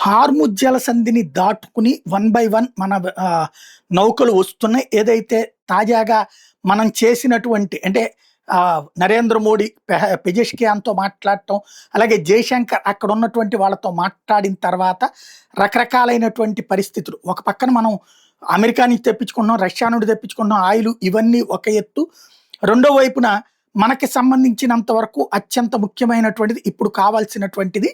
Hormuz జలసంధిని దాటుకుని one by one మన నౌకలు వస్తున్నాయి. ఏదైతే తాజాగా మనం చేసినటువంటి అంటే నరేంద్ర మోడీ పెజెష్కియాన్‌తో మాట్లాడటం, అలాగే జయశంకర్ అక్కడ ఉన్నటువంటి వాళ్ళతో మాట్లాడిన తర్వాత రకరకాలైనటువంటి పరిస్థితులు. ఒక పక్కన మనం అమెరికా నుంచి తెప్పించుకున్నాం, రష్యా నుండి తెప్పించుకున్నాం ఆయిలు ఇవన్నీ ఒక ఎత్తు. రెండో వైపున మనకి సంబంధించినంత వరకు అత్యంత ముఖ్యమైనటువంటిది ఇప్పుడు కావాల్సినటువంటిది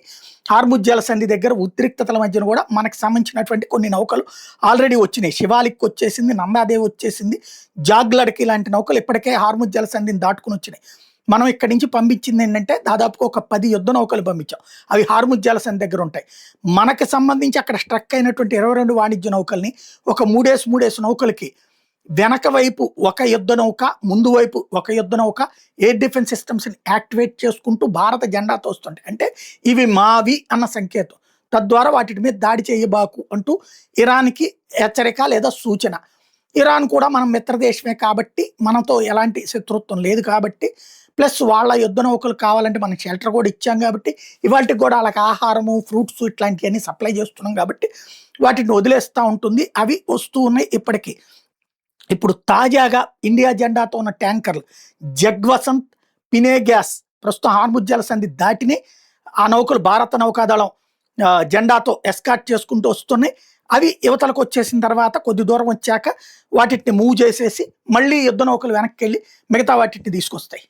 హార్ముజ్ జలసంధి దగ్గర ఉద్రిక్తతల మధ్యన కూడా మనకి సంబంధించినటువంటి కొన్ని నౌకలు ఆల్రెడీ వచ్చినాయి. శివాలిక్ వచ్చేసింది, నందాదేవి వచ్చేసింది, జాగ్లడ్కి ఇలాంటి నౌకలు ఇప్పటికే హార్ముజ్ జలసంధిని దాటుకుని వచ్చినాయి. మనం ఇక్కడి నుంచి పంపించింది ఏంటంటే దాదాపుగా ఒక 10 యుద్ధ నౌకలు పంపించాం. అవి హార్ముజ్ జలసంధి దగ్గర ఉంటాయి. మనకి సంబంధించి అక్కడ స్ట్రక్ అయినటువంటి 22 వాణిజ్య నౌకల్ని ఒక మూడేసి నౌకలకి వెనక వైపు ఒక యుద్ధ నౌక, ముందు వైపు ఒక యుద్ధ నౌక ఎయిర్ డిఫెన్స్ సిస్టమ్స్ని యాక్టివేట్ చేసుకుంటూ భారత జెండాతో వస్తుంటాయి. అంటే ఇవి మావి అన్న సంకేతం. తద్వారా వాటి మీద దాడి చేయబాకు అంటూ ఇరాన్కి హెచ్చరిక లేదా సూచన. ఇరాన్ కూడా మనం మిత్రదేశమే కాబట్టి మనతో ఎలాంటి శత్రుత్వం లేదు కాబట్టి, ప్లస్ వాళ్ళ యుద్ధ నౌకలు కావాలంటే మనం షెల్టర్ కూడా ఇచ్చాం కాబట్టి, ఇవాళకి కూడా వాళ్ళకి ఆహారము, ఫ్రూట్స్ ఇట్లాంటివన్నీ సప్లై చేస్తున్నాం కాబట్టి వాటిని వదిలేస్తూ ఉంటుంది. అవి వస్తూ ఉన్నాయి ఇప్పటికీ. ఇప్పుడు తాజాగా ఇండియా జెండాతో ఉన్న ట్యాంకర్లు జగ్వసంత్, పినేగ్యాస్ ప్రస్తుతం హార్ముజ్ జలసంధి దాటిని ఆ నౌకలు భారత నౌకాదళం జెండాతో ఎస్కార్ట్ చేసుకుంటూ వస్తున్నాయి. అవి యువతలకు వచ్చేసిన తర్వాత కొద్ది దూరం వచ్చాక వాటిని మూవ్ చేసేసి మళ్ళీ యుద్ధ నౌకలు వెనక్కి వెళ్ళి మిగతా వాటిని తీసుకొస్తాయి.